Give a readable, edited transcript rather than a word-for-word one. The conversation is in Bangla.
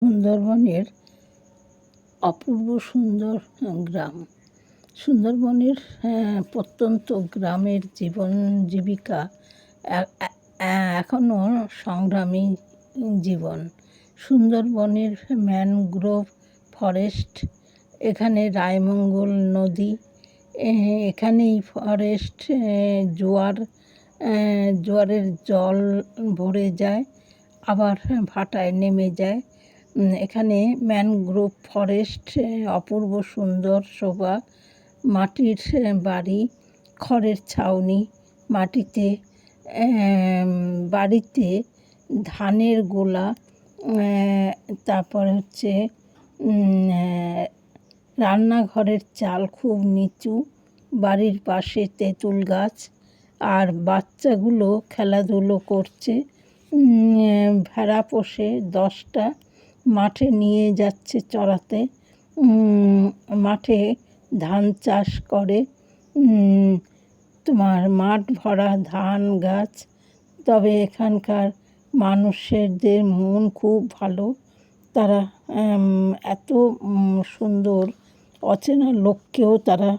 সুন্দরবনের অপূর্ব সুন্দর গ্রাম। সুন্দরবনের প্রত্যন্ত গ্রামের জীবন জীবিকা এখনও সংগ্রামী জীবন। সুন্দরবনের ম্যানগ্রোভ ফরেস্ট, এখানে রায়মঙ্গল নদী, এখানেই ফরেস্ট জোয়ারের জল ভরে যায়, আবার ভাটায় নেমে যায়। এখানে ম্যানগ্রোভ ফরেস্ট অপূর্ব সুন্দর শোভা, মাটির বাড়ি, খড়ের ছাউনি, মাটিতে বাড়িতে ধানের গোলা, তারপরে হচ্ছে রান্নাঘরের চাল খুব নিচু, বাড়ির পাশে তেঁতুল গাছ, আর বাচ্চাগুলো খেলাধুলো করছে। ভেড়া পোষে 10টা, মাঠে নিয়ে যাচ্ছে চরাতে। মাঠে ধান চাষ করে, তোমার মাঠ ভরা ধান গাছ। তবে এখানকার মানুষদের মন খুব ভালো, তারা এত সুন্দর, অচেনা লোককেও তারা